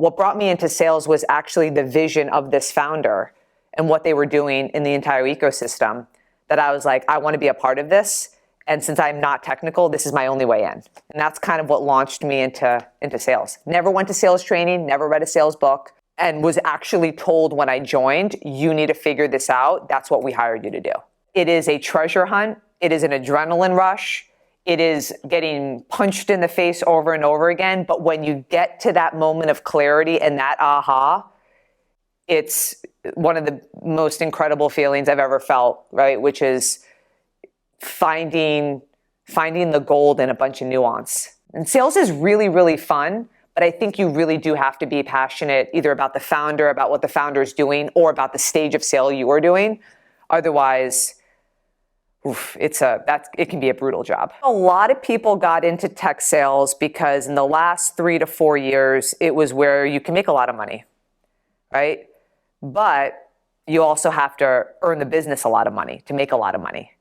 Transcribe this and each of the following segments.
what brought me into sales was actually the vision of this founder and what they were doing in the entire ecosystem, that I was like, I want to be a part of this. And since I'm not technical, this is my only way in. And that's kind of what launched me into sales. Never went to sales training, never read a sales book, and was actually told when I joined, you need to figure this out. That's what we hired you to do. It is a treasure hunt. It is an adrenaline rush. It is getting punched in the face over and over again. But when you get to that moment of clarity and that aha, it's one of the most incredible feelings I've ever felt, right? Which is finding the gold in a bunch of nuance. And sales is really, really fun, but I think you really do have to be passionate either about the founder, about what the founder is doing, or about the stage of sale you are doing. Otherwise, it can be a brutal job. A lot of people got into tech sales because in the last 3 to 4 years, it was where you can make a lot of money, right? But you also have to earn the business a lot of money to make a lot of money.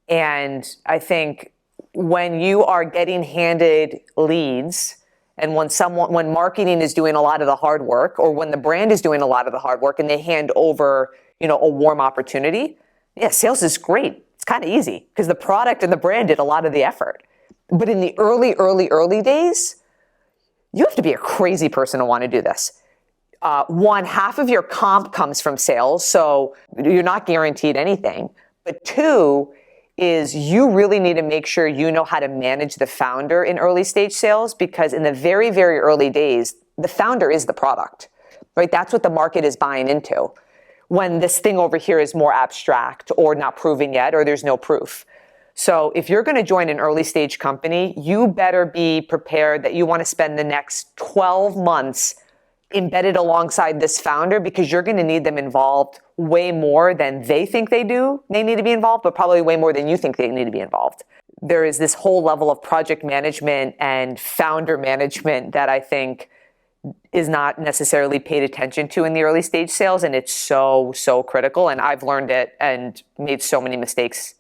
And I think when you are getting handed leads, and when marketing is doing a lot of the hard work, or when the brand is doing a lot of the hard work and they hand over, a warm opportunity, yeah, sales is great. It's kind of easy because the product and the brand did a lot of the effort. But in the early days, you have to be a crazy person to want to do this. One, half of your comp comes from sales, so you're not guaranteed anything. But two is you really need to make sure you know how to manage the founder in early stage sales, because in the very, very early days, the founder is the product, right? That's what the market is buying into. When this thing over here is more abstract or not proven yet, or there's no proof. So if you're going to join an early stage company, you better be prepared that you want to spend the next 12 months embedded alongside this founder, because you're going to need them involved way more than they think they need to be involved, but probably way more than you think they need to be involved. There is this whole level of project management and founder management that I think is not necessarily paid attention to in the early stage sales. And it's so, so critical. And I've learned it and made so many mistakes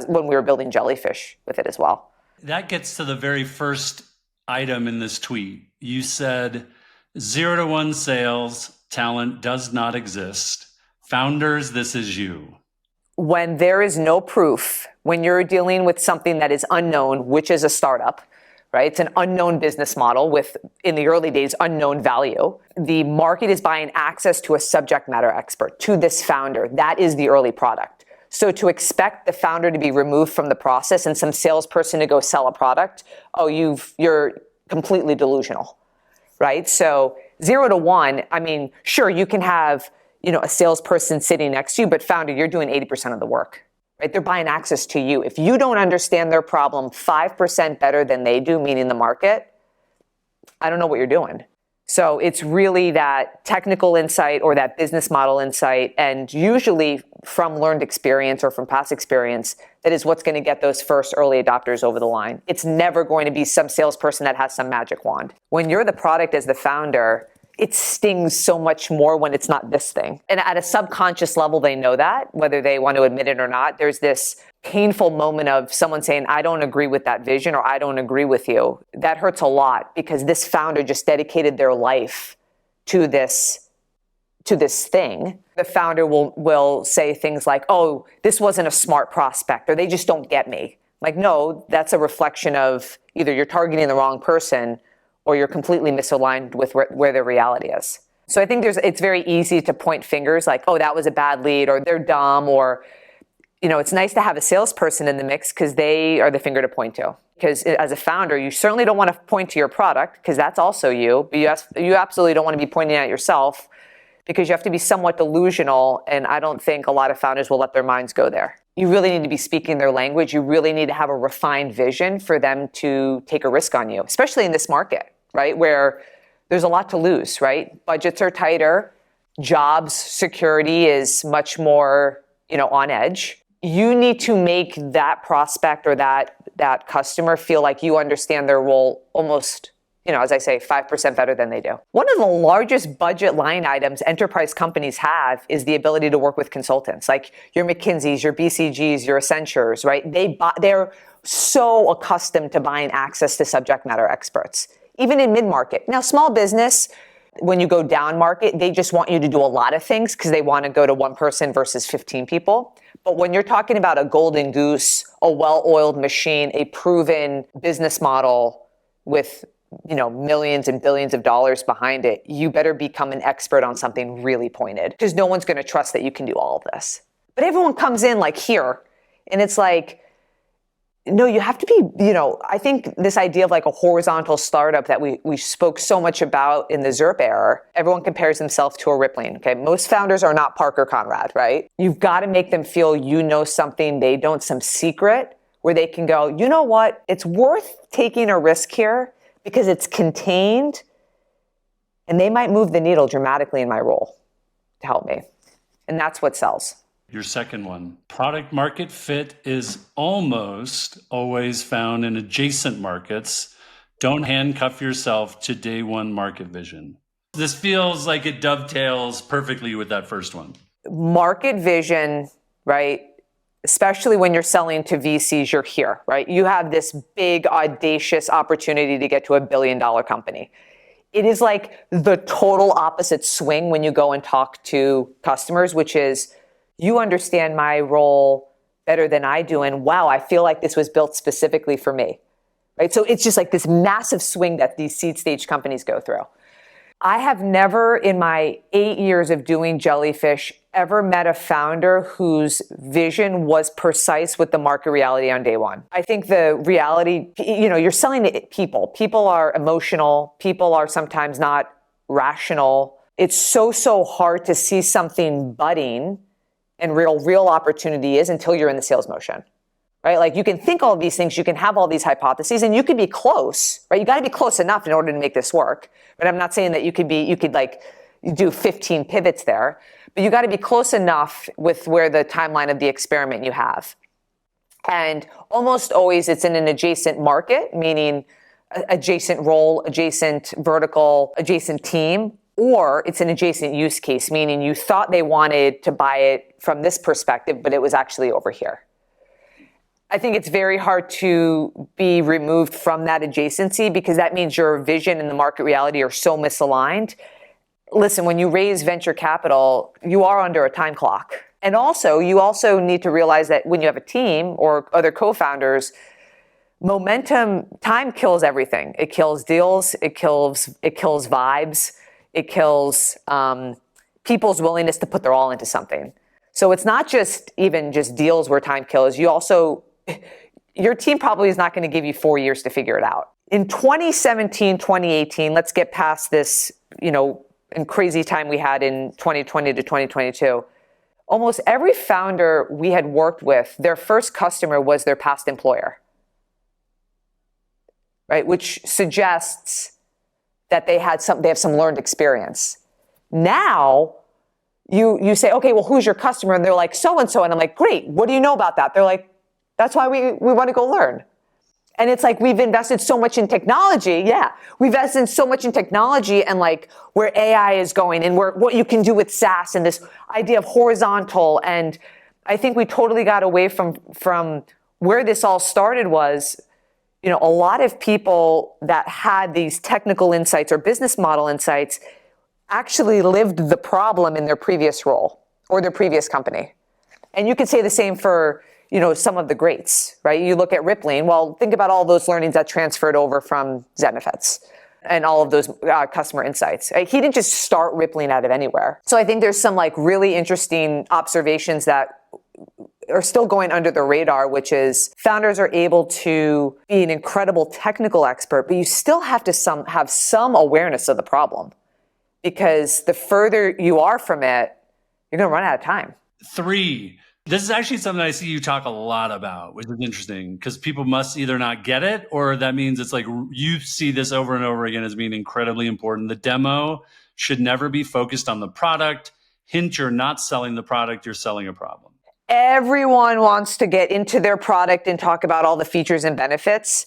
when we were building Jjellyfish with it as well. That gets to the very first item in this tweet. You said 0 to 1 sales talent does not exist. Founders, this is you. When there is no proof, when you're dealing with something that is unknown, which is a startup, right? It's an unknown business model with, in the early days, unknown value. The market is buying access to a subject matter expert, to this founder. That is the early product. So to expect the founder to be removed from the process and some salesperson to go sell a product, you're completely delusional, right? So 0 to 1, I mean, sure, you can have, a salesperson sitting next to you, but founder, you're doing 80% of the work, right? They're buying access to you. If you don't understand their problem 5% better than they do, meaning the market, I don't know what you're doing. So it's really that technical insight or that business model insight, and usually from learned experience or from past experience, that is what's going to get those first early adopters over the line. It's never going to be some salesperson that has some magic wand. When you're the product as the founder, it stings so much more when it's not this thing. And at a subconscious level, they know that, whether they want to admit it or not. There's this painful moment of someone saying, I don't agree with that vision, or I don't agree with you. That hurts a lot because this founder just dedicated their life to this thing. The founder will say things like, oh, this wasn't a smart prospect, or they just don't get me. Like, no, that's a reflection of either you're targeting the wrong person or you're completely misaligned with where the reality is. So I think it's very easy to point fingers like, oh, that was a bad lead, or they're dumb, or, it's nice to have a salesperson in the mix because they are the finger to point to. Because as a founder, you certainly don't want to point to your product because that's also you. But you absolutely don't want to be pointing at yourself because you have to be somewhat delusional. And I don't think a lot of founders will let their minds go there. You really need to be speaking their language. You really need to have a refined vision for them to take a risk on you, especially in this market, right? Where there's a lot to lose, right? Budgets are tighter. Jobs security is much more, on edge. You need to make that prospect or that customer feel like you understand their role almost, as I say, 5% better than they do. One of the largest budget line items enterprise companies have is the ability to work with consultants, like your McKinseys, your BCGs, your Accentures, right? They're so accustomed to buying access to subject matter experts, even in mid-market. Now, small business, When you go down market, they just want you to do a lot of things because they want to go to one person versus 15 people. But when you're talking about a golden goose, a well-oiled machine, a proven business model with millions and billions of dollars behind it, you better become an expert on something really pointed because no one's going to trust that you can do all of this. But everyone comes in like here, and it's like, no, you have to be, I think this idea of like a horizontal startup that we spoke so much about in the ZERP era, everyone compares themselves to a Rippling, okay? Most founders are not Parker Conrad, right? You've got to make them feel something they don't, some secret where they can go, you know what? It's worth taking a risk here because it's contained and they might move the needle dramatically in my role to help me. And that's what sells. Your second one, product market fit is almost always found in adjacent markets. Don't handcuff yourself to day one market vision. This feels like it dovetails perfectly with that first one. Market vision, right? Especially when you're selling to VCs, you're here, right? You have this big, audacious opportunity to get to $1 billion company. It is like the total opposite swing when you go and talk to customers, which is, you understand my role better than I do, and wow, I feel like this was built specifically for me, right? So it's just like this massive swing that these seed stage companies go through. I have never, in my 8 years of doing Jjellyfish, ever met a founder whose vision was precise with the market reality on day one. I think the reality, you're selling to people. People are emotional. People are sometimes not rational. It's so hard to see something budding and real opportunity is until you're in the sales motion, right? Like you can think all of these things, you can have all these hypotheses, and you can be close, right? You got to be close enough in order to make this work. But I'm not saying that you could like do 15 pivots there, but you got to be close enough with where the timeline of the experiment you have. And almost always it's in an adjacent market, meaning adjacent role, adjacent vertical, adjacent team, or it's an adjacent use case, meaning you thought they wanted to buy it from this perspective, but it was actually over here. I think it's very hard to be removed from that adjacency because that means your vision and the market reality are so misaligned. Listen, when you raise venture capital, you are under a time clock. And also, you also need to realize that when you have a team or other co-founders, momentum, time kills everything. It kills deals, it kills vibes, it kills people's willingness to put their all into something. So it's not just deals where time kills. Your team probably is not going to give you 4 years to figure it out. In 2017, 2018, let's get past this, and crazy time we had in 2020 to 2022. Almost every founder we had worked with, their first customer was their past employer, right? Which suggests that they have some learned experience. Now, you say, okay, well, who's your customer? And they're like, so-and-so. And I'm like, great, what do you know about that? They're like, that's why we want to go learn. And it's like, we've invested so much in technology. Yeah, we've invested so much in technology and like where AI is going and what you can do with SaaS and this idea of horizontal. And I think we totally got away from where this all started was, a lot of people that had these technical insights or business model insights actually lived the problem in their previous role or their previous company. And you could say the same for, some of the greats, right? You look at Rippling, well, think about all those learnings that transferred over from Zenefits and all of those customer insights. Right? He didn't just start Rippling out of anywhere. So I think there's some like really interesting observations that are still going under the radar, which is founders are able to be an incredible technical expert, but you still have to have some awareness of the problem. Because the further you are from it, you're going to run out of time. 3, this is actually something I see you talk a lot about, which is interesting because people must either not get it or that means it's like you see this over and over again as being incredibly important. The demo should never be focused on the product. Hint, you're not selling the product, you're selling a problem. Everyone wants to get into their product and talk about all the features and benefits.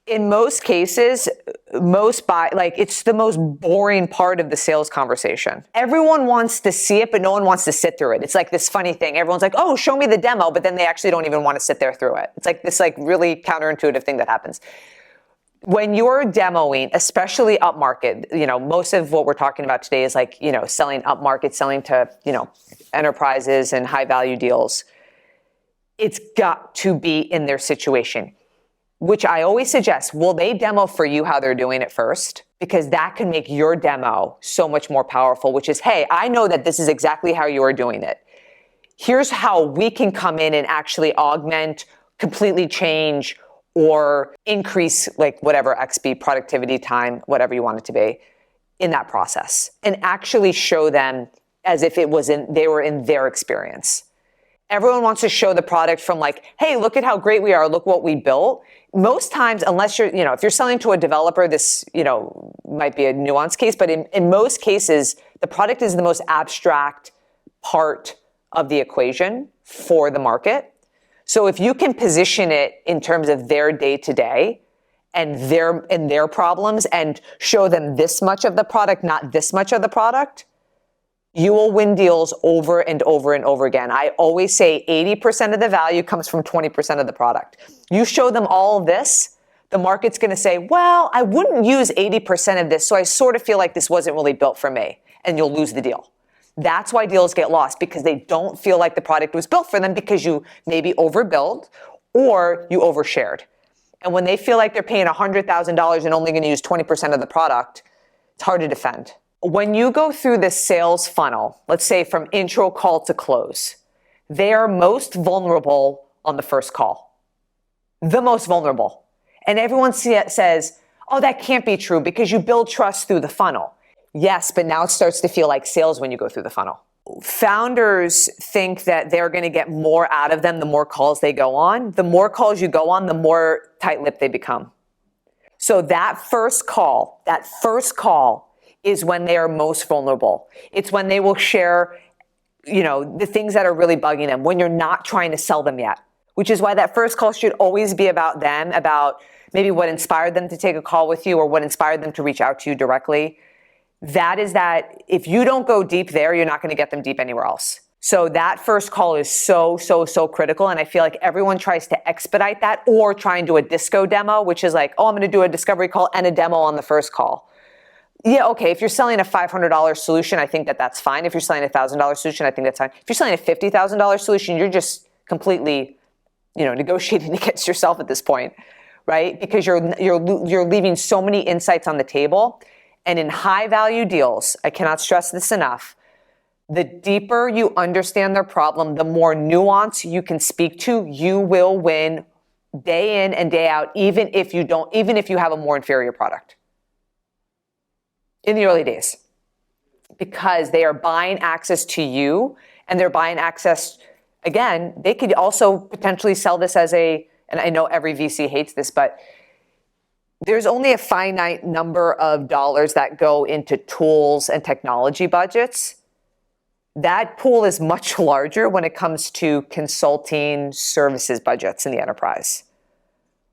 In most cases, it's the most boring part of the sales conversation. Everyone wants to see it, but no one wants to sit through it. It's like this funny thing. Everyone's like, oh, show me the demo, but then they actually don't even want to sit there through it. It's like this really counterintuitive thing that happens. When you're demoing, especially upmarket, most of what we're talking about today is like, selling upmarket, selling to, enterprises and high value deals. It's got to be in their situation, which I always suggest, will they demo for you how they're doing it first? Because that can make your demo so much more powerful, which is, hey, I know that this is exactly how you are doing it. Here's how we can come in and actually augment, completely change, or increase like whatever XP, productivity, time, whatever you want it to be in that process, and actually show them as if they were in their experience. Everyone wants to show the product from like, hey, look at how great we are, look what we built. Most times, unless you're, if you're selling to a developer, this, might be a nuanced case, but in most cases, the product is the most abstract part of the equation for the market. So if you can position it in terms of their day-to-day and their problems and show them this much of the product, not this much of the product, you will win deals over and over and over again. I always say 80% of the value comes from 20% of the product. You show them all of this, the market's going to say, well, I wouldn't use 80% of this, so I sort of feel like this wasn't really built for me, and you'll lose the deal. That's why deals get lost, because they don't feel like the product was built for them because you maybe overbuilt or you overshared. And when they feel like they're paying $100,000 and only going to use 20% of the product, it's hard to defend. When you go through the sales funnel, let's say from intro call to close, they are most vulnerable on the first call. The most vulnerable. And everyone says, oh, that can't be true because you build trust through the funnel. Yes, but now it starts to feel like sales when you go through the funnel. Founders think that they're going to get more out of them the more calls they go on. The more calls you go on, the more tight-lipped they become. So that first call is when they are most vulnerable. It's when they will share, the things that are really bugging them when you're not trying to sell them yet, which is why that first call should always be about them, about maybe what inspired them to take a call with you or what inspired them to reach out to you directly. That if you don't go deep there, you're not going to get them deep anywhere else. So that first call is so critical. And I feel like everyone tries to expedite that or try and do a disco demo, which is like, oh, I'm going to do a discovery call and a demo on the first call. Yeah, okay, if you're selling a $500 solution, I think that's fine. If you're selling a $1,000 solution, I think that's fine. If you're selling a $50,000 solution, you're just completely, negotiating against yourself at this point, right? Because you're leaving so many insights on the table. And in high value deals, I cannot stress this enough, the deeper you understand their problem, the more nuance you can speak to, you will win day in and day out, even if you have a more inferior product. In the early days, because they are buying access to you and they're buying access, again, they could also potentially sell this and I know every VC hates this, but there's only a finite number of dollars that go into tools and technology budgets. That pool is much larger when it comes to consulting services budgets in the enterprise.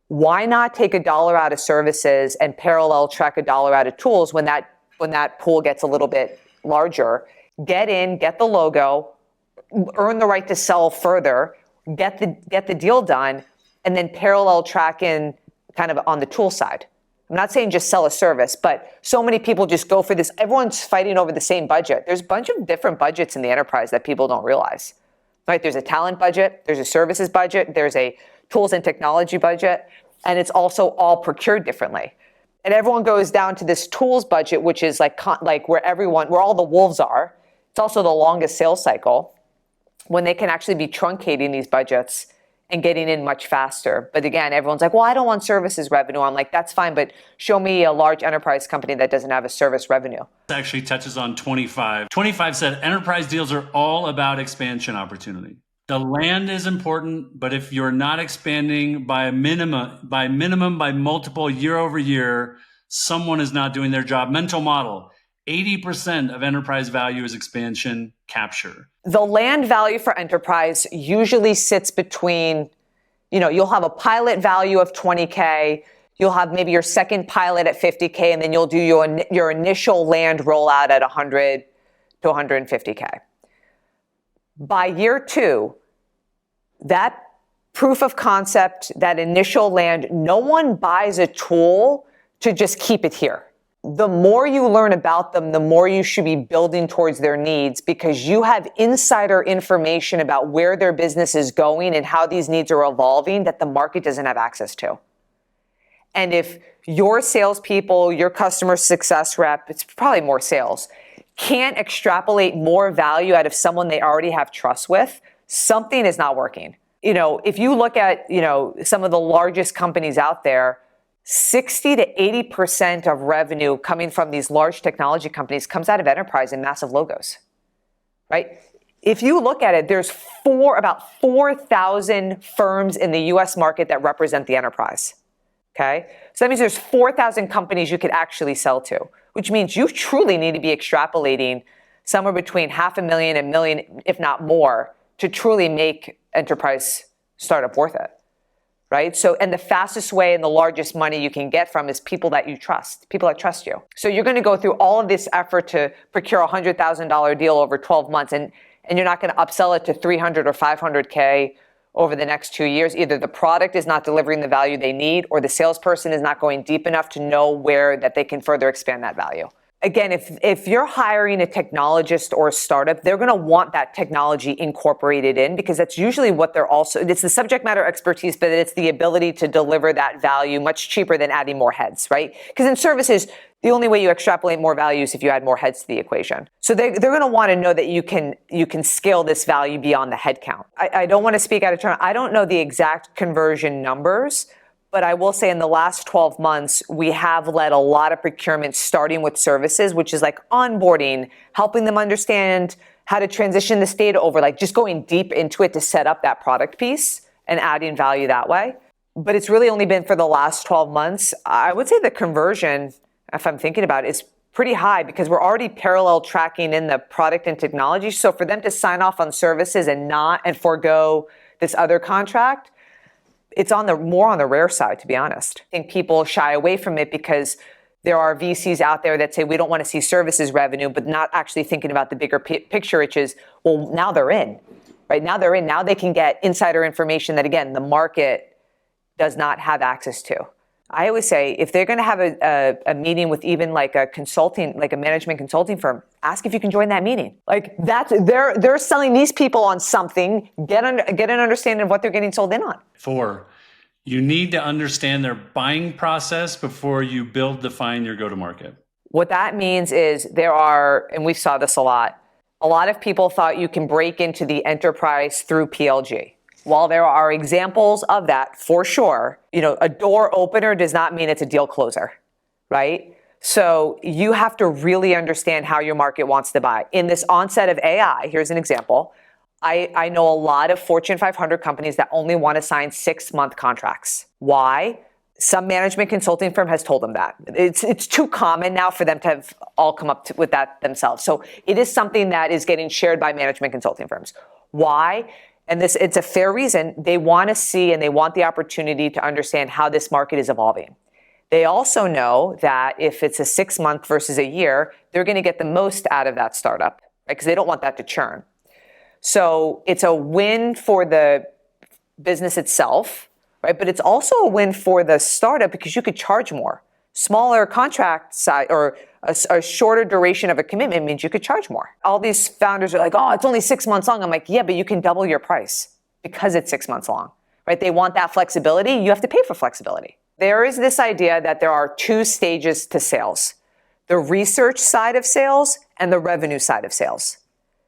Why not take $1 out of services and parallel track $1 out of tools when that pool gets a little bit larger? Get in, get the logo, earn the right to sell further, get the deal done, and then parallel track in kind of on the tool side. I'm not saying just sell a service, but so many people just go for this. Everyone's fighting over the same budget. There's a bunch of different budgets in the enterprise that people don't realize, right? There's a talent budget, there's a services budget, there's a tools and technology budget, and it's also all procured differently. And everyone goes down to this tools budget, which is like where all the wolves are. It's also the longest sales cycle when they can actually be truncating these budgets and getting in much faster. But again, everyone's like, well, I don't want services revenue. I'm like, that's fine, but show me a large enterprise company that doesn't have a service revenue. This actually touches on 25. 25 said enterprise deals are all about expansion opportunity. The land is important, but if you're not expanding by multiple year over year, someone is not doing their job. Mental model, 80% of enterprise value is expansion capture. The land value for enterprise usually sits between, you'll have a pilot value of 20K, you'll have maybe your second pilot at 50K, and then you'll do your initial land rollout at 100 to 150K. By year 2, that proof of concept, that initial land, no one buys a tool to just keep it here. The more you learn about them, the more you should be building towards their needs, because you have insider information about where their business is going and how these needs are evolving that the market doesn't have access to. And if your salespeople, your customer success rep, it's probably more sales, can't extrapolate more value out of someone they already have trust with, something is not working. If you look at, some of the largest companies out there, 60 to 80% of revenue coming from these large technology companies comes out of enterprise and massive logos, right? If you look at it, there's about 4,000 firms in the US market that represent the enterprise, okay? So that means there's 4,000 companies you could actually sell to, which means you truly need to be extrapolating somewhere between 500,000 and 1 million, if not more, to truly make enterprise startup worth it. Right? So, and the fastest way and the largest money you can get from is people that you trust, people that trust you. So you're going to go through all of this effort to procure a $100,000 deal over 12 months, and you're not going to upsell it to 300 or 500K over the next 2 years. Either the product is not delivering the value they need, or the salesperson is not going deep enough to know where that they can further expand that value. Again, if you're hiring a technologist or a startup, they're going to want that technology incorporated in, because that's usually what it's the subject matter expertise, but it's the ability to deliver that value much cheaper than adding more heads, right? Because in services, the only way you extrapolate more value is if you add more heads to the equation. So they're going to want to know that you can scale this value beyond the head count. I don't want to speak out of turn. I don't know the exact conversion numbers, but I will say in the last 12 months, we have led a lot of procurement starting with services, which is like onboarding, helping them understand how to transition this data over, like just going deep into it to set up that product piece and adding value that way. But it's really only been for the last 12 months. I would say the conversion, if I'm thinking about it, is pretty high, because we're already parallel tracking in the product and technology. So for them to sign off on services and forego this other contract, it's more on the rare side, to be honest. I think people shy away from it because there are VCs out there that say we don't want to see services revenue, but not actually thinking about the bigger picture, which is, well, now they're in, right? Now they're in. Now they can get insider information that, again, the market does not have access to. I always say, if they're going to have a meeting with even like a management consulting firm, ask if you can join that meeting. Like they're selling these people on something. Get an understanding of what they're getting sold in on. 4, you need to understand their buying process before you define your go-to-market. What that means is and we saw this a lot of people thought you can break into the enterprise through PLG. While there are examples of that, for sure, a door opener does not mean it's a deal closer, right? So you have to really understand how your market wants to buy. In this onset of AI, here's an example. I know a lot of Fortune 500 companies that only want to sign 6-month contracts. Why? Some management consulting firm has told them that. It's too common now for them to have all come up with that themselves. So it is something that is getting shared by management consulting firms. Why? And it's a fair reason. They want to see and they want the opportunity to understand how this market is evolving. They also know that if it's a 6-month versus a year, they're going to get the most out of that startup, right? Because they don't want that to churn. So it's a win for the business itself, right? But it's also a win for the startup because you could charge more. Smaller contract size or a shorter duration of a commitment means you could charge more. All these founders are like, oh, it's only 6 months long. I'm like, yeah, but you can double your price because it's 6 months long, right? They want that flexibility. You have to pay for flexibility. There is this idea that there are 2 stages to sales: the research side of sales and the revenue side of sales,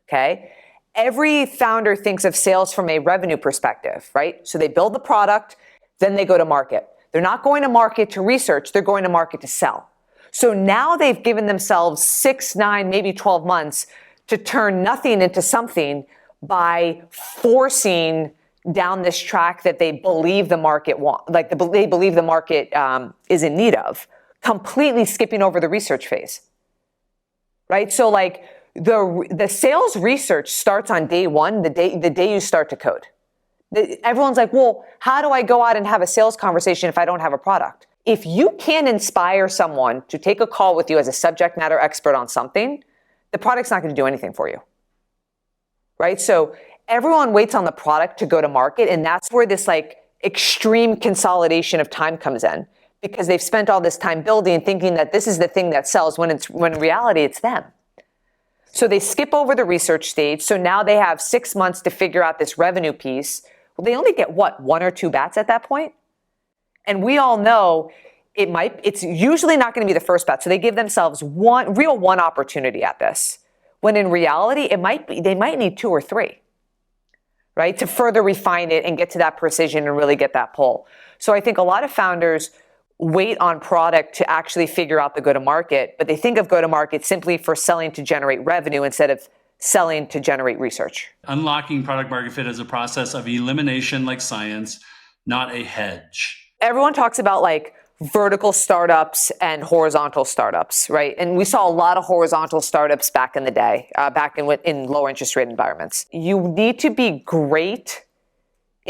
okay? Every founder thinks of sales from a revenue perspective, right? So they build the product, then they go to market. They're not going to market to research, they're going to market to sell. So now they've given themselves 6, 9, maybe 12 months to turn nothing into something by forcing down this track that they believe the market they believe the market is in need of, completely skipping over the research phase, right? So like the sales research starts on day 1, the day you start to code. Everyone's like, well, how do I go out and have a sales conversation if I don't have a product? If you can inspire someone to take a call with you as a subject matter expert on something, the product's not going to do anything for you, right? So everyone waits on the product to go to market, and that's where this like extreme consolidation of time comes in, because they've spent all this time building and thinking that this is the thing that sells when in reality it's them. So they skip over the research stage. So now they have 6 months to figure out this revenue piece. Well, they only get what, 1 or 2 bats at that point? And we all know it's usually not going to be the first bat. So they give themselves one opportunity at this. When in reality, they might need 2 or 3, right? To further refine it and get to that precision and really get that pull. So I think a lot of founders wait on product to actually figure out the go-to-market, but they think of go-to-market simply for selling to generate revenue instead of selling to generate research. Unlocking product market fit is a process of elimination like science, not a hedge. Everyone talks about like vertical startups and horizontal startups, right? And we saw a lot of horizontal startups back in the day, back in low interest rate environments. You need to be great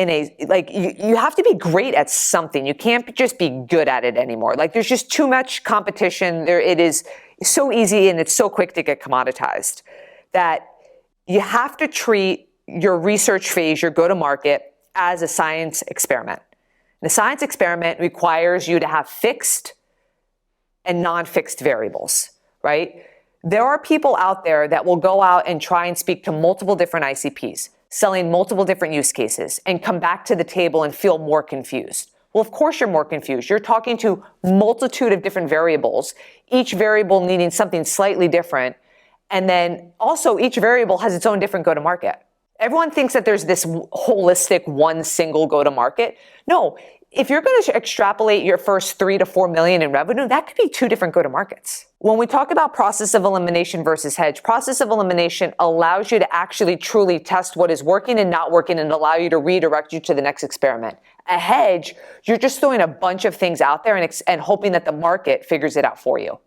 you have to be great at something. You can't just be good at it anymore. Like there's just too much competition. It is so easy and it's so quick to get commoditized that you have to treat your research phase, your go-to-market, as a science experiment. The science experiment requires you to have fixed and non-fixed variables, right? There are people out there that will go out and try and speak to multiple different ICPs, selling multiple different use cases, and come back to the table and feel more confused. Well, of course you're more confused. You're talking to multitude of different variables, each variable needing something slightly different. And then also each variable has its own different go-to-market. Everyone thinks that there's this holistic one single go-to-market. No, if you're going to extrapolate your first 3 to 4 million in revenue, that could be 2 different go-to-markets. When we talk about process of elimination versus hedge, process of elimination allows you to actually truly test what is working and not working and allow you to redirect you to the next experiment. A hedge, you're just throwing a bunch of things out there and hoping that the market figures it out for you.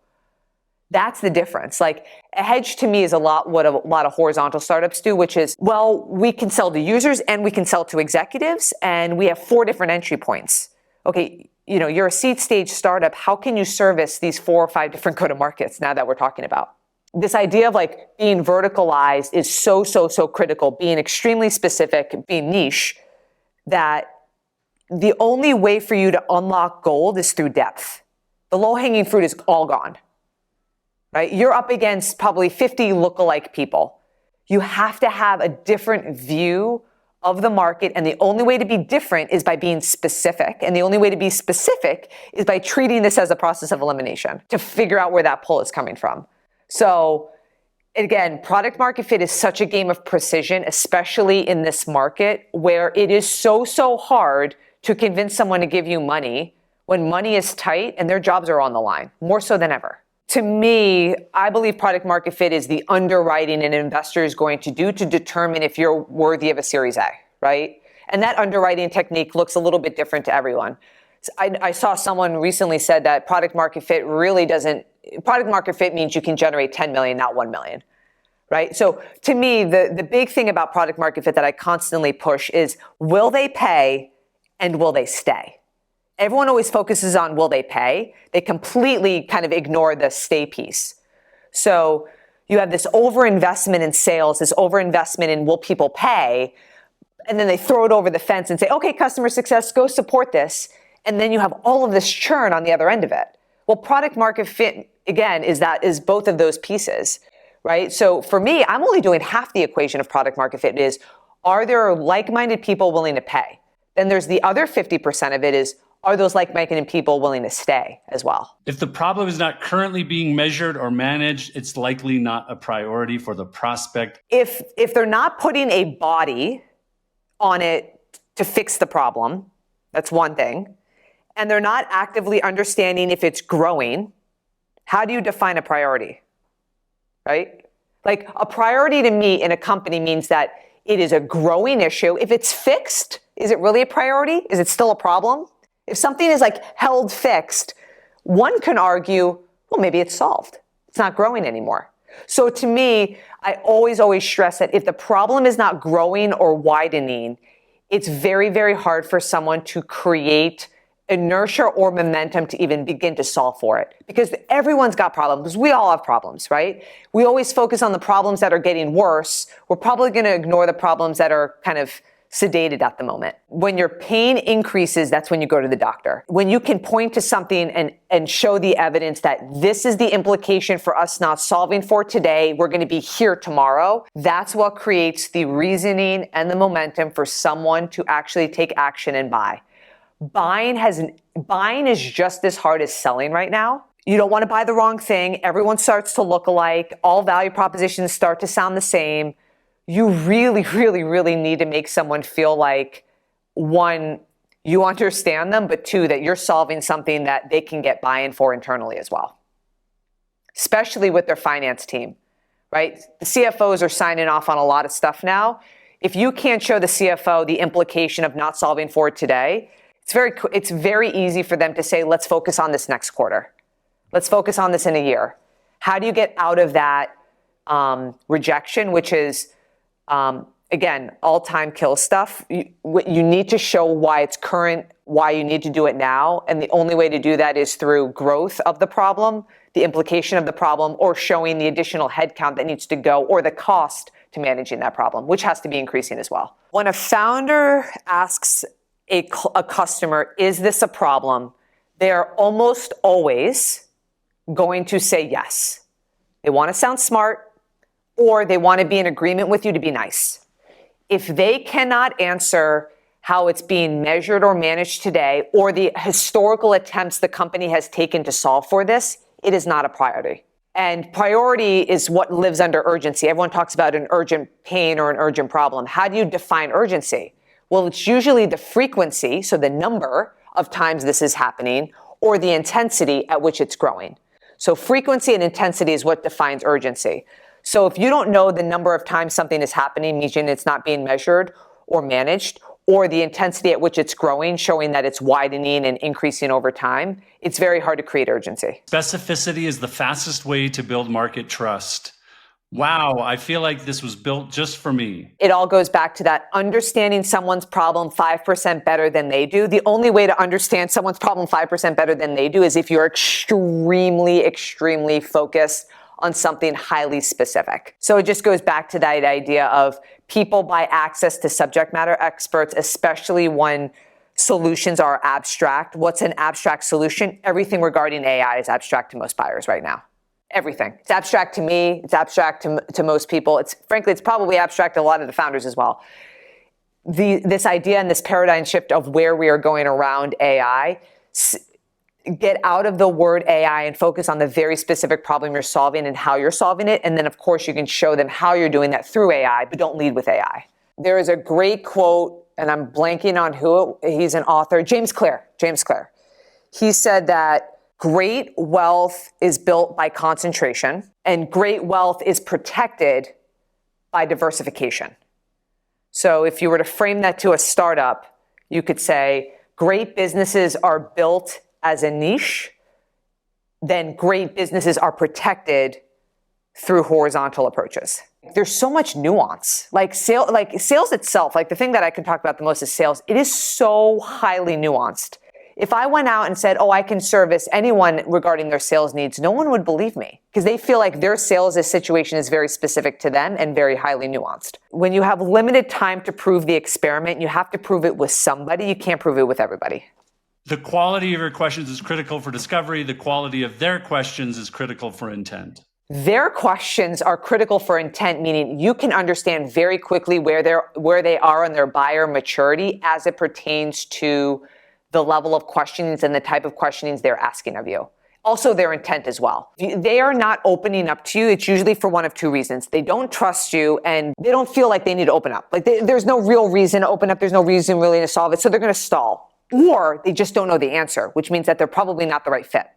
That's the difference. Like a hedge to me is what a lot of horizontal startups do, which is, well, we can sell to users and we can sell to executives and we have 4 different entry points. Okay, you're a seed stage startup. How can you service these 4 or 5 different go-to-markets now that we're talking about? This idea of like being verticalized is so critical, being extremely specific, being niche, that the only way for you to unlock gold is through depth. The low-hanging fruit is all gone. Right? You're up against probably 50 lookalike people. You have to have a different view of the market, and the only way to be different is by being specific. And the only way to be specific is by treating this as a process of elimination to figure out where that pull is coming from. So again, product market fit is such a game of precision, especially in this market where it is so hard to convince someone to give you money when money is tight and their jobs are on the line, more so than ever. To me, I believe product market fit is the underwriting an investor is going to do to determine if you're worthy of a Series A, right? And that underwriting technique looks a little bit different to everyone. I saw someone recently said that product market fit means you can generate 10 million, not 1 million, right? So to me, the big thing about product market fit that I constantly push is, will they pay and will they stay? Everyone always focuses on will they pay. They completely kind of ignore the stay piece. So you have this overinvestment in sales, this overinvestment in will people pay, and then they throw it over the fence and say, okay, customer success, go support this. And then you have all of this churn on the other end of it. Well, product market fit, again, is both of those pieces, right? So for me, I'm only doing half the equation of product market fit is, are there like-minded people willing to pay? Then there's the other 50% of it is, are those like-minded people willing to stay as well? If the problem is not currently being measured or managed, it's likely not a priority for the prospect. If they're not putting a body on it to fix the problem, that's one thing, and they're not actively understanding if it's growing, how do you define a priority, right? Like a priority to me in a company means that it is a growing issue. If it's fixed, is it really a priority? Is it still a problem? If something is like held fixed, one can argue, well, maybe it's solved. It's not growing anymore. So to me, I always stress that if the problem is not growing or widening, it's very hard for someone to create inertia or momentum to even begin to solve for it. Because everyone's got problems. We all have problems, right? We always focus on the problems that are getting worse. We're probably going to ignore the problems that are kind of sedated at the moment. When your pain increases, that's when you go to the doctor. When you can point to something and show the evidence that this is the implication for us not solving for today, we're going to be here tomorrow, that's what creates the reasoning and the momentum for someone to actually take action and buy. Buying is just as hard as selling right now. You don't want to buy the wrong thing. Everyone starts to look alike. All value propositions start to sound the same. You really, really, really need to make someone feel like, one, you understand them, but two, that you're solving something that they can get buy-in for internally as well, especially with their finance team, right? The CFOs are signing off on a lot of stuff now. If you can't show the CFO the implication of not solving for it today, it's very easy for them to say, let's focus on this next quarter. Let's focus on this in a year. How do you get out of that rejection, which is, again, all-time kill stuff? You need to show why it's current, why you need to do it now. And the only way to do that is through growth of the problem, the implication of the problem, or showing the additional headcount that needs to go, or the cost to managing that problem, which has to be increasing as well. When a founder asks a customer, is this a problem? They're almost always going to say yes. They want to sound smart, or they want to be in agreement with you to be nice. If they cannot answer how it's being measured or managed today, or the historical attempts the company has taken to solve for this, it is not a priority. And priority is what lives under urgency. Everyone talks about an urgent pain or an urgent problem. How do you define urgency? Well, it's usually the frequency, so the number of times this is happening, or the intensity at which it's growing. So frequency and intensity is what defines urgency. So if you don't know the number of times something is happening, meaning it's not being measured or managed, or the intensity at which it's growing, showing that it's widening and increasing over time, it's very hard to create urgency. Specificity is the fastest way to build market trust. Wow, I feel like this was built just for me. It all goes back to that understanding someone's problem 5% better than they do. The only way to understand someone's problem 5% better than they do is if you're extremely, extremely focused on something highly specific. So it just goes back to that idea of people buy access to subject matter experts, especially when solutions are abstract. What's an abstract solution? Everything regarding AI is abstract to most buyers right now. Everything. It's abstract to me. It's abstract to most people. Frankly, it's probably abstract to a lot of the founders as well. This idea and this paradigm shift of where we are going around AI, get out of the word AI and focus on the very specific problem you're solving and how you're solving it. And then, of course, you can show them how you're doing that through AI, but don't lead with AI. There is a great quote, and I'm blanking on he's an author, James Clear. He said that great wealth is built by concentration, and great wealth is protected by diversification. So if you were to frame that to a startup, you could say great businesses are built as a niche, then great businesses are protected through horizontal approaches. There's so much nuance. Sales itself, the thing that I can talk about the most is sales. It is so highly nuanced. If I went out and said, I can service anyone regarding their sales needs, no one would believe me because they feel like their sales situation is very specific to them and very highly nuanced. When you have limited time to prove the experiment, you have to prove it with somebody. You can't prove it with everybody. The quality of your questions is critical for discovery. The quality of their questions is critical for intent. Their questions are critical for intent, meaning you can understand very quickly where they are on their buyer maturity as it pertains to the level of questionings and the type of questionings they're asking of you. Also their intent as well. They are not opening up to you. It's usually for one of two reasons. They don't trust you and they don't feel like they need to open up. There's no real reason to open up. There's no reason really to solve it. So they're going to stall. Or they just don't know the answer, which means that they're probably not the right fit.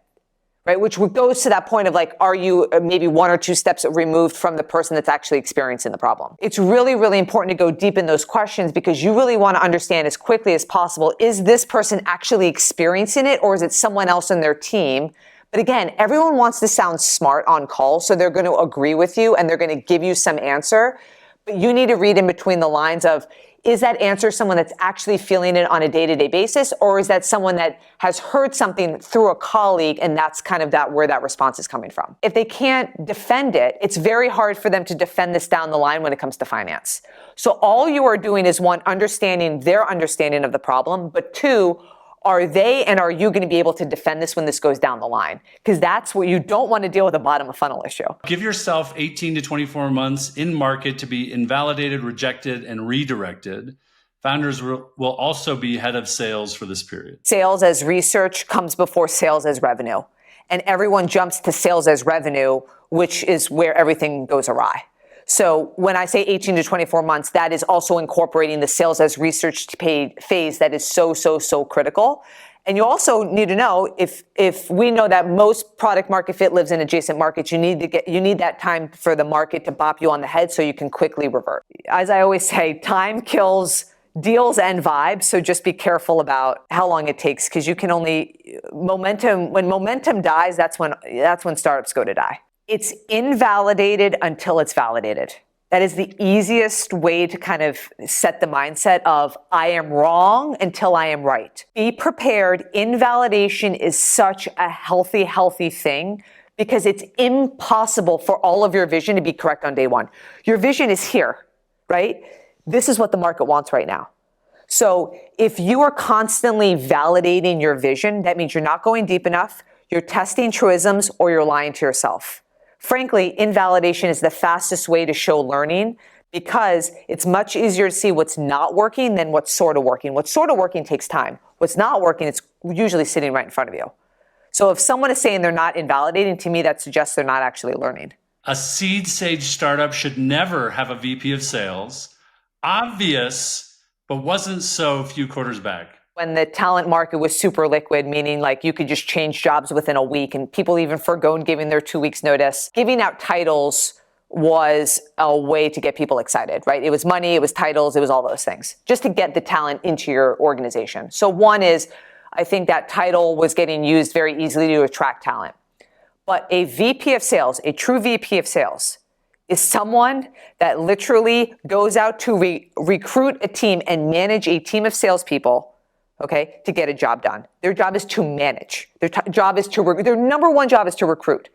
Right? Which goes to that point of are you maybe one or two steps removed from the person that's actually experiencing the problem? It's really, really important to go deep in those questions because you really want to understand as quickly as possible, is this person actually experiencing it or is it someone else in their team? But again, everyone wants to sound smart on call, so they're going to agree with you and they're going to give you some answer. But you need to read in between the lines of, is that answer someone that's actually feeling it on a day-to-day basis, or is that someone that has heard something through a colleague and that's kind of where that response is coming from? If they can't defend it, it's very hard for them to defend this down the line when it comes to finance. So all you are doing is, one, understanding their understanding of the problem, but two, are they and are you going to be able to defend this when this goes down the line? Because that's where you don't want to deal with a bottom of funnel issue. Give yourself 18 to 24 months in market to be invalidated, rejected, and redirected. Founders will also be head of sales for this period. Sales as research comes before sales as revenue. And everyone jumps to sales as revenue, which is where everything goes awry. So when I say 18 to 24 months, that is also incorporating the sales as research phase that is so critical. And you also need to know, if we know that most product market fit lives in adjacent markets, you need that time for the market to bop you on the head so you can quickly revert. As I always say, time kills deals and vibes, so just be careful about how long it takes, because you can only when momentum dies, that's when startups go to die. It's invalidated until it's validated. That is the easiest way to kind of set the mindset of, I am wrong until I am right. Be prepared. Invalidation is such a healthy thing, because it's impossible for all of your vision to be correct on day one. Your vision is here, right? This is what the market wants right now. So if you are constantly validating your vision, that means you're not going deep enough, you're testing truisms, or you're lying to yourself. Frankly, invalidation is the fastest way to show learning, because it's much easier to see what's not working than what's sort of working. What's sort of working takes time. What's not working, it's usually sitting right in front of you. So if someone is saying they're not invalidating, to me, that suggests they're not actually learning. A seed stage startup should never have a VP of sales. Obvious, but wasn't so a few quarters back. When the talent market was super liquid, meaning like you could just change jobs within a week, and people even forgo giving their 2 weeks notice, giving out titles was a way to get people excited, right? It was money, it was titles, it was all those things, just to get the talent into your organization. So one is, I think that title was getting used very easily to attract talent. But a VP of sales, a true VP of sales, is someone that literally goes out to recruit a team and manage a team of salespeople, okay, to get a job done. Their job is to manage. Their number one job is to recruit.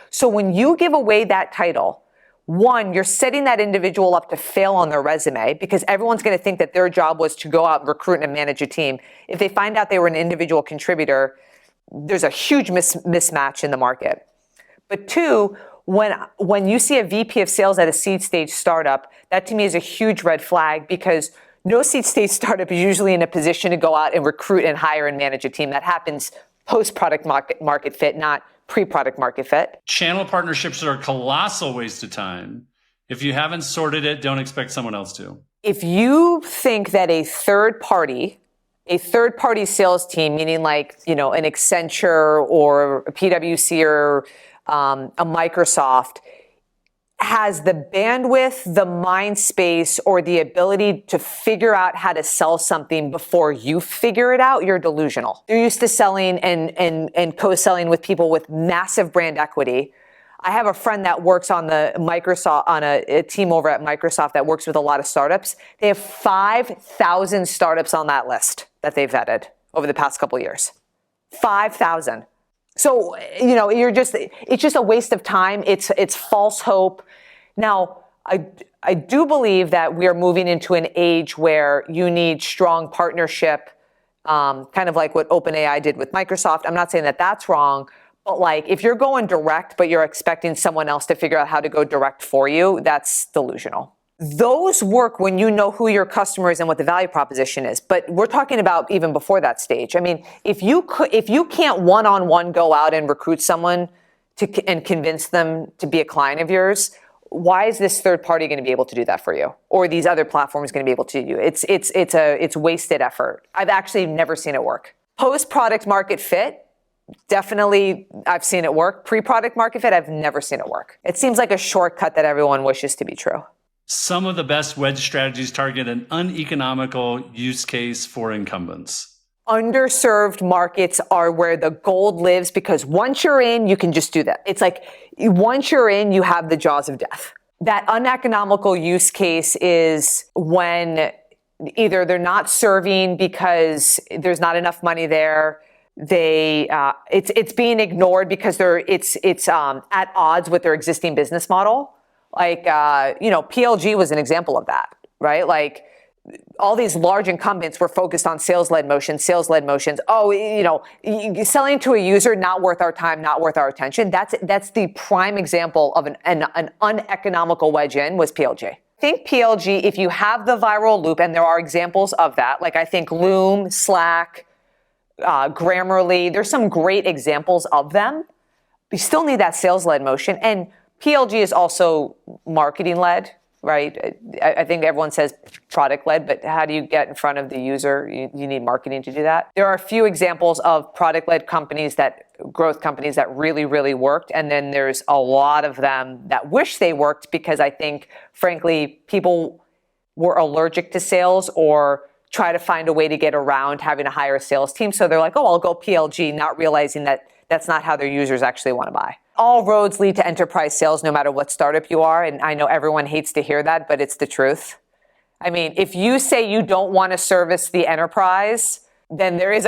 So when you give away that title, one, you're setting that individual up to fail on their resume, because everyone's going to think that their job was to go out and recruit and manage a team. If they find out they were an individual contributor, there's a huge mismatch in the market. But two, when you see a VP of sales at a seed stage startup, that to me is a huge red flag, because no seed stage startup is usually in a position to go out and recruit and hire and manage a team. That happens post-product market fit, not pre-product market fit. Channel partnerships are a colossal waste of time. If you haven't sorted it, don't expect someone else to. If you think that a third party sales team, meaning like, an Accenture or a PwC or a Microsoft, has the bandwidth, the mind space, or the ability to figure out how to sell something before you figure it out, you're delusional. They're used to selling and co-selling with people with massive brand equity. I have a friend that works on a team over at Microsoft that works with a lot of startups. They have 5,000 startups on that list that they've vetted over the past couple of years. 5,000. So, it's just a waste of time. It's false hope. Now, I do believe that we are moving into an age where you need strong partnership, kind of like what OpenAI did with Microsoft. I'm not saying that that's wrong, but like if you're going direct, but you're expecting someone else to figure out how to go direct for you, that's delusional. Those work when you know who your customer is and what the value proposition is. But we're talking about even before that stage. I mean, if you can't one-on-one go out and recruit someone and convince them to be a client of yours, why is this third party going to be able to do that for you? Or these other platforms going to be able to do it? It's wasted effort. I've actually never seen it work. Post-product market fit, definitely I've seen it work. Pre-product market fit, I've never seen it work. It seems like a shortcut that everyone wishes to be true. Some of the best wedge strategies target an uneconomical use case for incumbents. Underserved markets are where the gold lives, because once you're in, you can just do that. It's like once you're in, you have the jaws of death. That uneconomical use case is when either they're not serving because there's not enough money there. It's being ignored because it's at odds with their existing business model. Like, PLG was an example of that, right? Like, all these large incumbents were focused on sales-led motions. Oh, selling to a user, not worth our time, not worth our attention. That's the prime example of an uneconomical wedge in was PLG. I think PLG, if you have the viral loop, and there are examples of that, like I think Loom, Slack, Grammarly, there's some great examples of them. You still need that sales-led motion. And PLG is also marketing-led, right? I think everyone says product-led, but how do you get in front of the user? You need marketing to do that. There are a few examples of product-led companies growth companies that really, really worked. And then there's a lot of them that wish they worked because I think, frankly, people were allergic to sales or try to find a way to get around having to hire a sales team. So they're like, oh, I'll go PLG, not realizing that that's not how their users actually want to buy. All roads lead to enterprise sales, no matter what startup you are. And I know everyone hates to hear that, but it's the truth. I mean, if you say you don't want to service the enterprise, then there is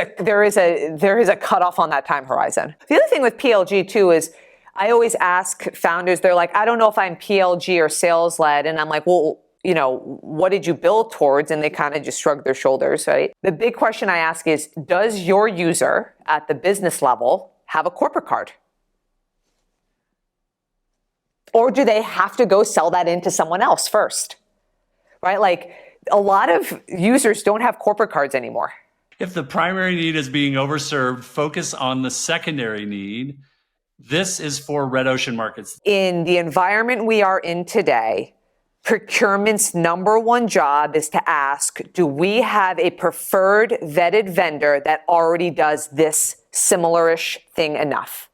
a cutoff on that time horizon. The other thing with PLG too is I always ask founders, they're like, I don't know if I'm PLG or sales led. And I'm like, well, what did you build towards? And they kind of just shrug their shoulders, right? The big question I ask is, does your user at the business level have a corporate card? Or do they have to go sell that into someone else first? Right? Like, a lot of users don't have corporate cards anymore. If the primary need is being overserved, focus on the secondary need. This is for red ocean markets. In the environment we are in today, procurement's number one job is to ask, do we have a preferred vetted vendor that already does this similar-ish thing enough?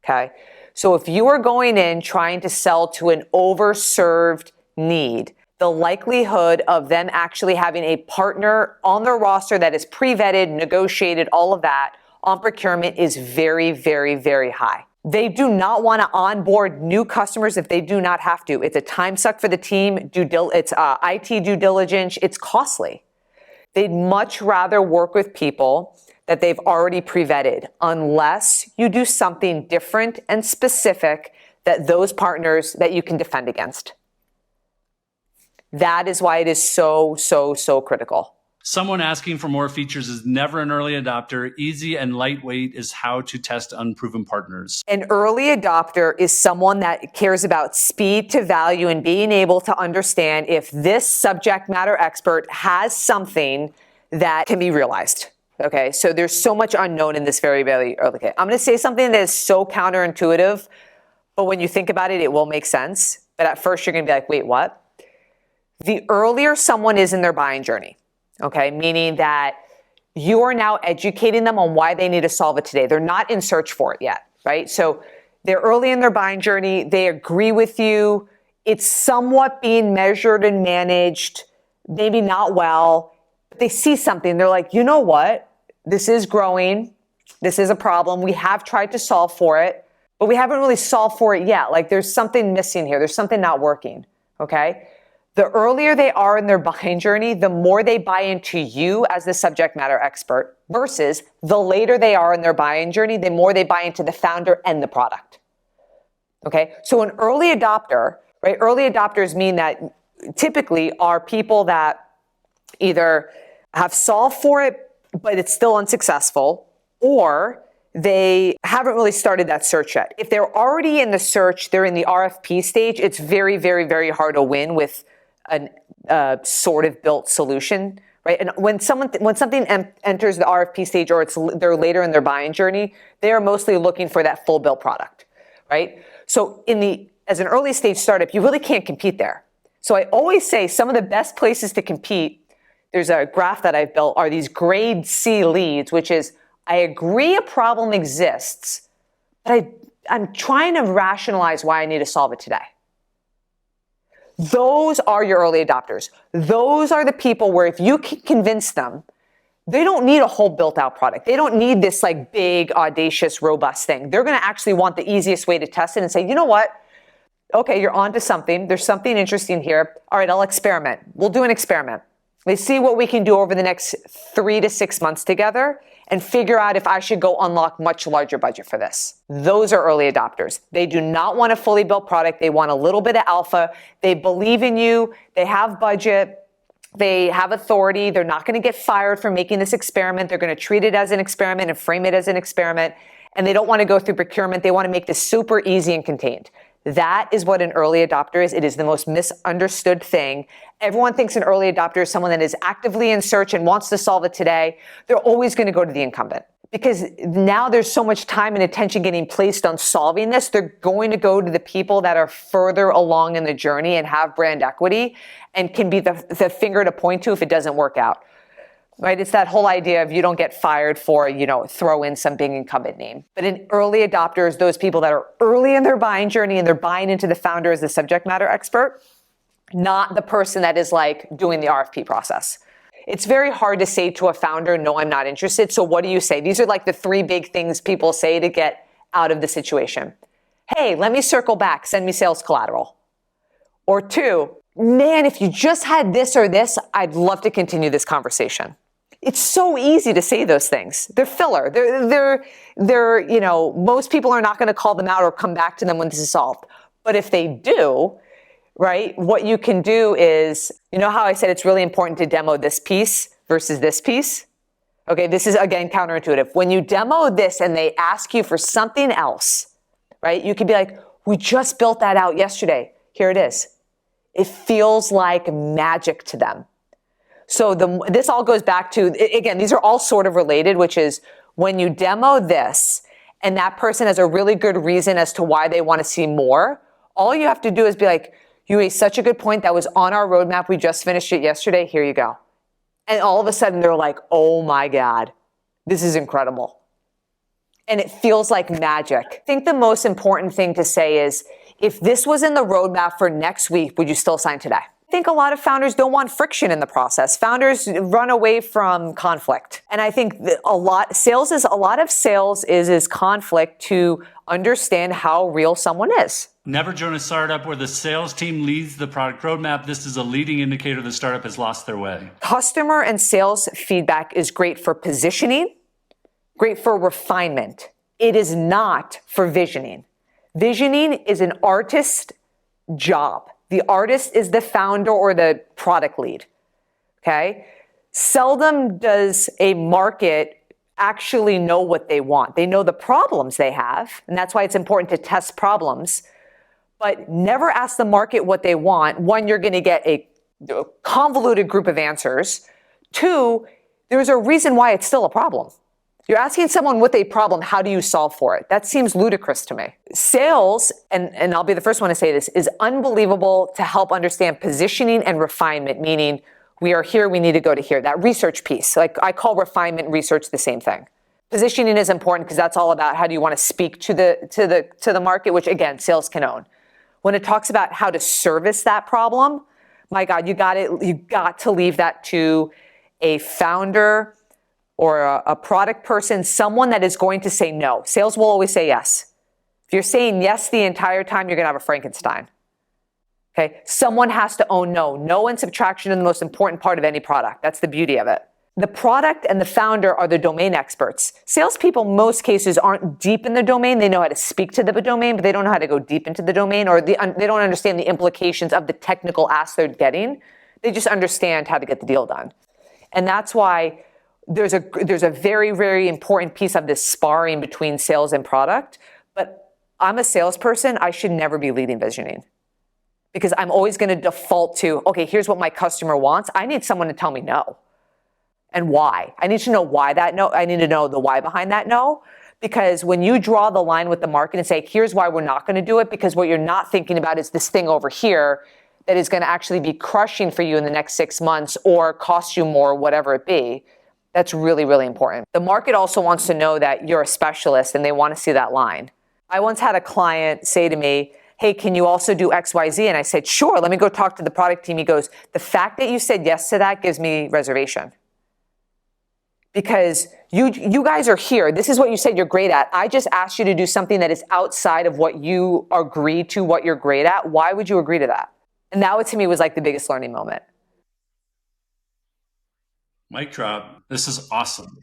Okay. So if you are going in trying to sell to an overserved need, the likelihood of them actually having a partner on their roster that is pre-vetted, negotiated, all of that on procurement is very, very, very high. They do not want to onboard new customers if they do not have to. It's a time suck for the team. It's IT due diligence. It's costly. They'd much rather work with people that they've already pre-vetted, unless you do something different and specific that those partners that you can defend against. That is why it is so, so, so critical. Someone asking for more features is never an early adopter. Easy and lightweight is how to test unproven partners. An early adopter is someone that cares about speed to value and being able to understand if this subject matter expert has something that can be realized. Okay, so there's so much unknown in this very, very early case. I'm going to say something that is so counterintuitive, but when you think about it, it will make sense. But at first, you're going to be like, wait, what? The earlier someone is in their buying journey, okay, meaning that you are now educating them on why they need to solve it today. They're not in search for it yet, right? So they're early in their buying journey. They agree with you. It's somewhat being measured and managed, maybe not well. But they see something. They're like, you know what? This is growing. This is a problem. We have tried to solve for it, but we haven't really solved for it yet. Like, there's something missing here. There's something not working, okay? The earlier they are in their buying journey, the more they buy into you as the subject matter expert, versus the later they are in their buying journey, the more they buy into the founder and the product. Okay? So an early adopter, right? Early adopters mean that typically are people that either have solved for it, but it's still unsuccessful, or they haven't really started that search yet. If they're already in the search, they're in the RFP stage, it's very, very, very hard to win with a sort of built solution, right? And when something enters the RFP stage or they're later in their buying journey, they are mostly looking for that full built product, right? So as an early stage startup, you really can't compete there. So I always say some of the best places to compete, there's a graph that I've built, are these grade C leads, which is, I agree a problem exists, but I'm trying to rationalize why I need to solve it today. Those are your early adopters. Those are the people where if you can convince them, they don't need a whole built out product. They don't need this like big, audacious, robust thing. They're going to actually want the easiest way to test it and say, you know what? Okay, you're onto something. There's something interesting here. All right, I'll experiment. We'll do an experiment. Let's see what we can do over the next 3 to 6 months together and figure out if I should go unlock much larger budget for this. Those are early adopters. They do not want a fully built product. They want a little bit of alpha. They believe in you. They have budget. They have authority. They're not going to get fired for making this experiment. They're going to treat it as an experiment and frame it as an experiment. And they don't want to go through procurement. They want to make this super easy and contained. That is what an early adopter is. It is the most misunderstood thing. Everyone thinks an early adopter is someone that is actively in search and wants to solve it today. They're always going to go to the incumbent because now there's so much time and attention getting placed on solving this. They're going to go to the people that are further along in the journey and have brand equity and can be the finger to point to if it doesn't work out. Right? It's that whole idea of you don't get fired for, throw in some big incumbent name. But in early adopters, those people that are early in their buying journey and they're buying into the founder as the subject matter expert, not the person that is like doing the RFP process. It's very hard to say to a founder, no, I'm not interested. So what do you say? These are like the 3 big things people say to get out of the situation. Hey, let me circle back. Send me sales collateral. Or 2, man, if you just had this or this, I'd love to continue this conversation. It's so easy to say those things. They're filler. Most people are not going to call them out or come back to them when this is solved. But if they do, right, what you can do is, how I said it's really important to demo this piece versus this piece? Okay, this is, again, counterintuitive. When you demo this and they ask you for something else, right, you could be like, we just built that out yesterday. Here it is. It feels like magic to them. So this all goes back to, again, these are all sort of related, which is when you demo this and that person has a really good reason as to why they want to see more, all you have to do is be like, you raised such a good point. That was on our roadmap. We just finished it yesterday. Here you go. And all of a sudden they're like, oh my God, this is incredible. And it feels like magic. I think the most important thing to say is, if this was in the roadmap for next week, would you still sign today? I think a lot of founders don't want friction in the process. Founders run away from conflict. And I think that a lot of sales is conflict to understand how real someone is. Never join a startup where the sales team leads the product roadmap. This is a leading indicator the startup has lost their way. Customer and sales feedback is great for positioning, great for refinement. It is not for visioning. Visioning is an artist's job. The artist is the founder or the product lead, okay? Seldom does a market actually know what they want. They know the problems they have, and that's why it's important to test problems, but never ask the market what they want. 1, you're gonna get a convoluted group of answers. 2, there's a reason why it's still a problem. You're asking someone with a problem, how do you solve for it? That seems ludicrous to me. Sales, and I'll be the first one to say this, is unbelievable to help understand positioning and refinement, meaning we are here, we need to go to here. That research piece, like I call refinement and research the same thing. Positioning is important because that's all about how do you want to speak to the market, which again, sales can own. When it talks about how to service that problem, my God, you got to leave that to a founder or a product person, someone that is going to say no. Sales will always say yes. If you're saying yes the entire time, you're going to have a Frankenstein. Okay? Someone has to own no. No and subtraction are the most important part of any product. That's the beauty of it. The product and the founder are the domain experts. Salespeople, most cases, aren't deep in the domain. They know how to speak to the domain, but they don't know how to go deep into the domain, or they don't understand the implications of the technical ask they're getting. They just understand how to get the deal done. And that's why there's a very, very important piece of this sparring between sales and product. But I'm a salesperson. I should never be leading visioning because I'm always going to default to, okay, here's what my customer wants. I need someone to tell me no and why. I need to know why that no. I need to know the why behind that no, because when you draw the line with the market and say, here's why we're not going to do it, because what you're not thinking about is this thing over here that is going to actually be crushing for you in the next 6 months or cost you more, whatever it be. That's really, really important. The market also wants to know that you're a specialist and they want to see that line. I once had a client say to me, hey, can you also do X, Y, Z? And I said, sure, let me go talk to the product team. He goes, the fact that you said yes to that gives me reservation. because you guys are here. This is what you said you're great at. I just asked you to do something that is outside of what you agreed to, what you're great at. Why would you agree to that? And that, to me, was like the biggest learning moment. Mic drop. This is awesome.